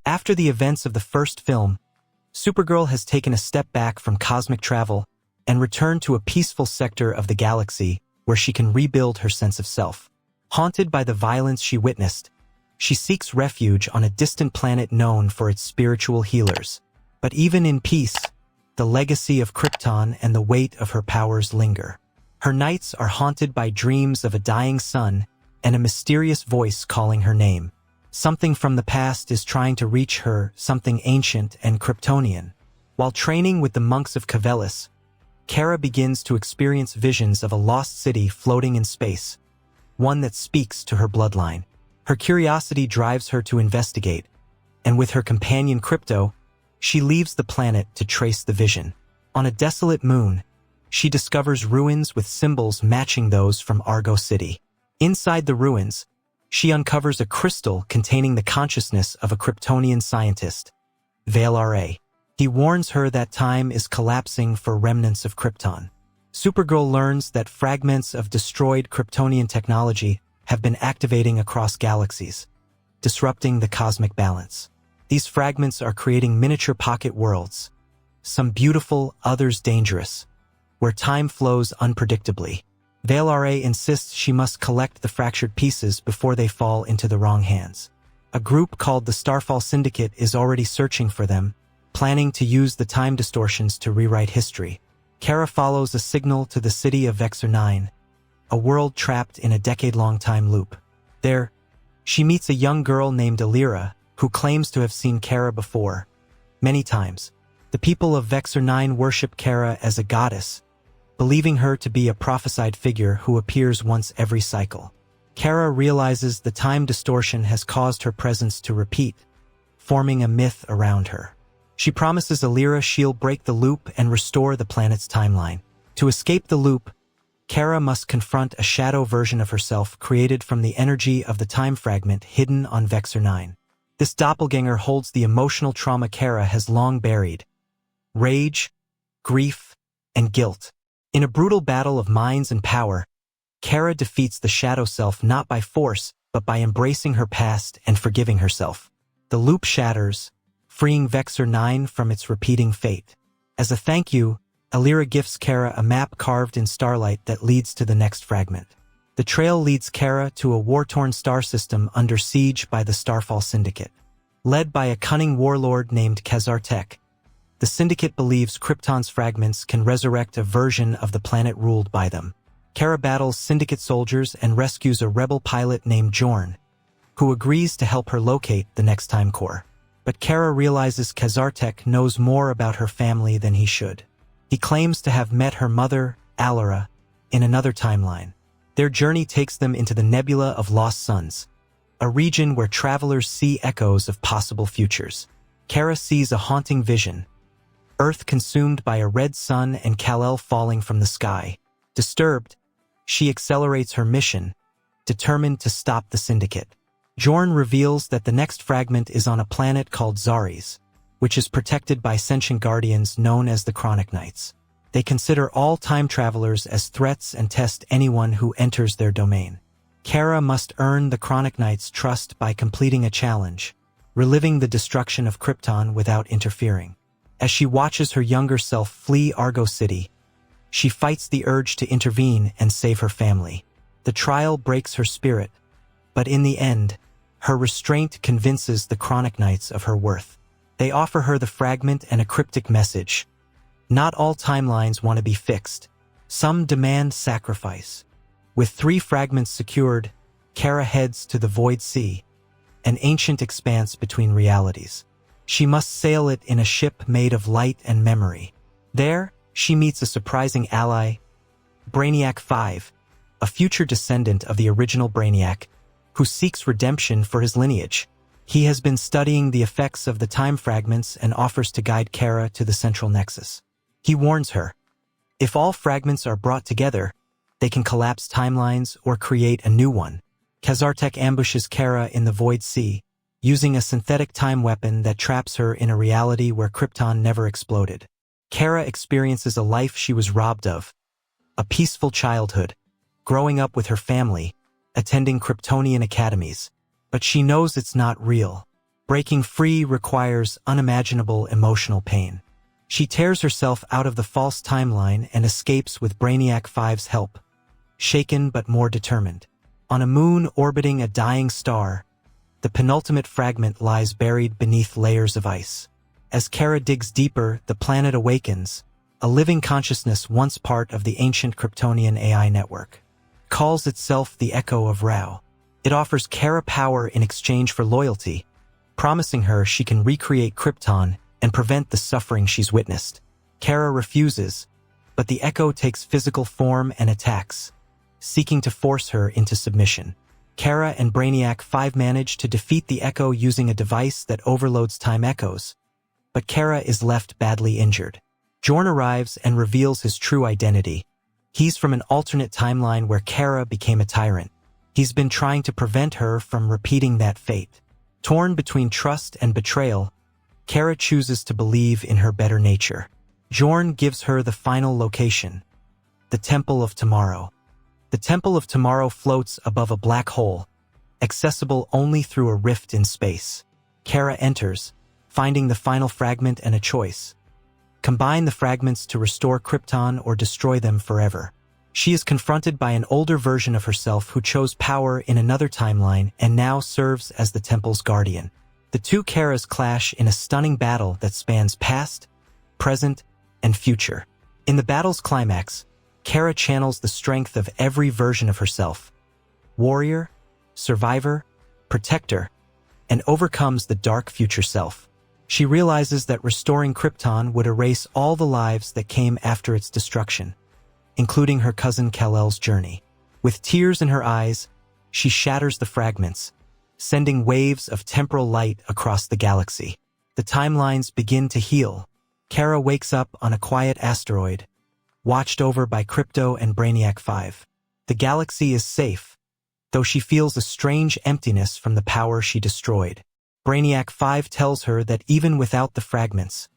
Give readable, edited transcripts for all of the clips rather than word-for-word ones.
After the events of the first film, Supergirl has taken a step back from cosmic travel and returned to a peaceful sector of the galaxy where she can rebuild her sense of self. Haunted by the violence she witnessed, she seeks refuge on a distant planet known for its spiritual healers. But even in peace, the legacy of Krypton and the weight of her powers linger. Her nights are haunted by dreams of a dying sun and a mysterious voice calling her name. Something from the past is trying to reach her, something ancient and Kryptonian. While training with the monks of Cavelis, Kara begins to experience visions of a lost city floating in space, one that speaks to her bloodline. Her curiosity drives her to investigate, and with her companion Krypto, she leaves the planet to trace the vision. On a desolate moon, she discovers ruins with symbols matching those from Argo City. Inside the ruins, she uncovers a crystal containing the consciousness of a Kryptonian scientist, Lyra. He warns her that time is collapsing for remnants of Krypton. Supergirl learns that fragments of destroyed Kryptonian technology have been activating across galaxies, disrupting the cosmic balance. These fragments are creating miniature pocket worlds, some beautiful, others dangerous, where time flows unpredictably. Lyra insists she must collect the fractured pieces before they fall into the wrong hands. A group called the Starfall Syndicate is already searching for them, planning to use the time distortions to rewrite history. Kara follows a signal to the city of Vector 9, a world trapped in a decade-long time loop. There, she meets a young girl named Lyra, who claims to have seen Kara before, many times. The people of Vector 9 worship Kara as a goddess, believing her to be a prophesied figure who appears once every cycle. Kara realizes the time distortion has caused her presence to repeat, forming a myth around her. She promises Lyra she'll break the loop and restore the planet's timeline. To escape the loop, Kara must confront a shadow version of herself created from the energy of the time fragment hidden on Vector 9. This doppelganger holds the emotional trauma Kara has long buried: rage, grief, and guilt. In a brutal battle of minds and power, Kara defeats the shadow self not by force, but by embracing her past and forgiving herself. The loop shatters, freeing Vector 9 from its repeating fate. As a thank you, Lyra gifts Kara a map carved in starlight that leads to the next fragment. The trail leads Kara to a war-torn star system under siege by the Starfall Syndicate. Led by a cunning warlord named Kazartek, the Syndicate believes Krypton's fragments can resurrect a version of the planet ruled by them. Kara battles Syndicate soldiers and rescues a rebel pilot named Jorn, who agrees to help her locate the next time core. But Kara realizes Kazartek knows more about her family than he should. He claims to have met her mother, Alara, in another timeline. Their journey takes them into the Nebula of Lost Suns, a region where travelers see echoes of possible futures. Kara sees a haunting vision: Earth consumed by a red sun and Kal-El falling from the sky. Disturbed, she accelerates her mission, determined to stop the Syndicate. Jorn reveals that the next fragment is on a planet called Zaris, which is protected by sentient guardians known as the Chronic Knights. They consider all time travelers as threats and test anyone who enters their domain. Kara must earn the Chronic Knights' trust by completing a challenge, reliving the destruction of Krypton without interfering. As she watches her younger self flee Argo City, she fights the urge to intervene and save her family. The trial breaks her spirit, but in the end, her restraint convinces the Chronic Knights of her worth. They offer her the fragment and a cryptic message: not all timelines want to be fixed. Some demand sacrifice. With 3 fragments secured, Kara heads to the Void Sea, an ancient expanse between realities. She must sail it in a ship made of light and memory. There, she meets a surprising ally, Brainiac-5, a future descendant of the original Brainiac, who seeks redemption for his lineage. He has been studying the effects of the time fragments and offers to guide Kara to the central nexus. He warns her: if all fragments are brought together, they can collapse timelines or create a new one. Kazartek ambushes Kara in the Void Sea, using a synthetic time weapon that traps her in a reality where Krypton never exploded. Kara experiences a life she was robbed of: a peaceful childhood, growing up with her family, attending Kryptonian academies. But she knows it's not real. Breaking free requires unimaginable emotional pain. She tears herself out of the false timeline and escapes with Brainiac-5's help, shaken but more determined. On a moon orbiting a dying star, the penultimate fragment lies buried beneath layers of ice. As Kara digs deeper, the planet awakens, a living consciousness once part of the ancient Kryptonian AI network. Calls itself the Echo of Ra. It offers Kara power in exchange for loyalty, promising her she can recreate Krypton and prevent the suffering she's witnessed. Kara refuses, but the Echo takes physical form and attacks, seeking to force her into submission. Kara and Brainiac-5 manage to defeat the Echo using a device that overloads time echoes, but Kara is left badly injured. Jorn arrives and reveals his true identity. He's from an alternate timeline where Kara became a tyrant. He's been trying to prevent her from repeating that fate. Torn between trust and betrayal, Kara chooses to believe in her better nature. Jorn gives her the final location, the Temple of Tomorrow. The Temple of Tomorrow floats above a black hole, accessible only through a rift in space. Kara enters, finding the final fragment and a choice. Combine the fragments to restore Krypton or destroy them forever. She is confronted by an older version of herself who chose power in another timeline and now serves as the Temple's guardian. The two Karas clash in a stunning battle that spans past, present, and future. In the battle's climax, Kara channels the strength of every version of herself: warrior, survivor, protector, and overcomes the dark future self. She realizes that restoring Krypton would erase all the lives that came after its destruction, including her cousin Kal-El's journey. With tears in her eyes, she shatters the fragments, sending waves of temporal light across the galaxy. The timelines begin to heal. Kara wakes up on a quiet asteroid, watched over by Krypto and Brainiac-5. The galaxy is safe, though she feels a strange emptiness from the power she destroyed. Brainiac-5 tells her that even without the fragments,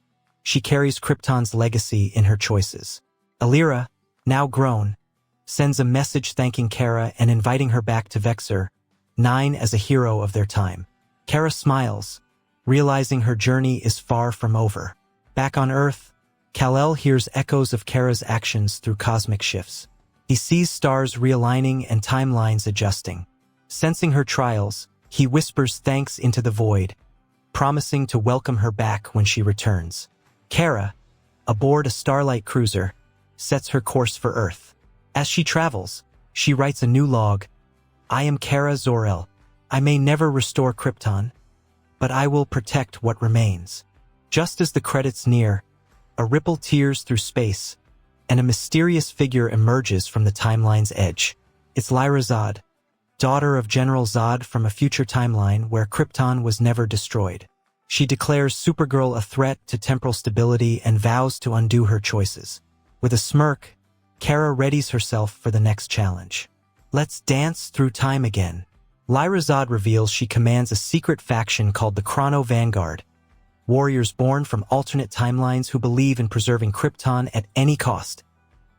she carries Krypton's legacy in her choices. Lyra, now grown, sends a message thanking Kara and inviting her back to Vexor 9 as a hero of their time. Kara smiles, realizing her journey is far from over. Back on Earth, Kal-El hears echoes of Kara's actions through cosmic shifts. He sees stars realigning and timelines adjusting. Sensing her trials, he whispers thanks into the void, promising to welcome her back when she returns. Kara, aboard a Starlight cruiser, sets her course for Earth. As she travels, she writes a new log. I am Kara Zor-El. I may never restore Krypton, but I will protect what remains. Just as the credits near, a ripple tears through space, and a mysterious figure emerges from the timeline's edge. It's Lyra-Zod, daughter of General Zod from a future timeline where Krypton was never destroyed. She declares Supergirl a threat to temporal stability and vows to undo her choices. With a smirk, Kara readies herself for the next challenge. Let's dance through time again. Lyra-Zod reveals she commands a secret faction called the Chrono Vanguard, warriors born from alternate timelines who believe in preserving Krypton at any cost,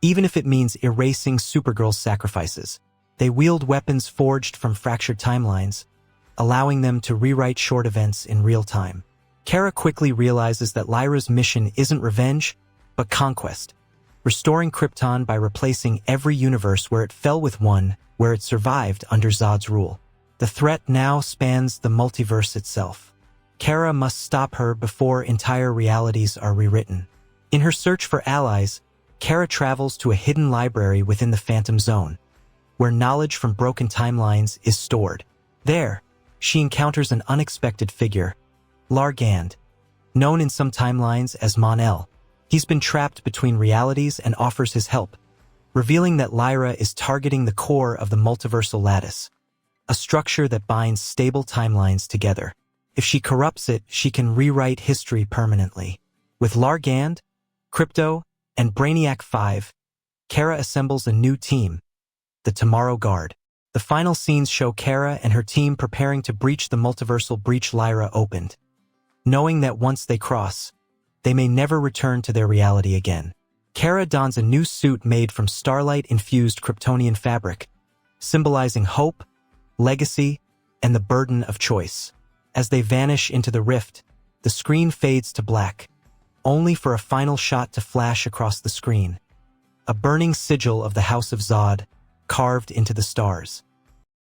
even if it means erasing Supergirl's sacrifices. They wield weapons forged from fractured timelines, allowing them to rewrite short events in real time. Kara quickly realizes that Lyra's mission isn't revenge, but conquest, restoring Krypton by replacing every universe where it fell with one where it survived under Zod's rule. The threat now spans the multiverse itself. Kara must stop her before entire realities are rewritten. In her search for allies, Kara travels to a hidden library within the Phantom Zone, where knowledge from broken timelines is stored. There, she encounters an unexpected figure, Lyra-Zod, known in some timelines as Mon-El. He's been trapped between realities and offers his help, revealing that Lyra is targeting the core of the multiversal lattice, a structure that binds stable timelines together. If she corrupts it, she can rewrite history permanently. With Lyra-Zod, Krypto, and Brainiac-5, Kara assembles a new team, the Tomorrow Guard. The final scenes show Kara and her team preparing to breach the multiversal breach Lyra opened, knowing that once they cross, they may never return to their reality again. Kara dons a new suit made from starlight-infused Kryptonian fabric, symbolizing hope, legacy, and the burden of choice. As they vanish into the rift, the screen fades to black, only for a final shot to flash across the screen. A burning sigil of the House of Zod, carved into the stars.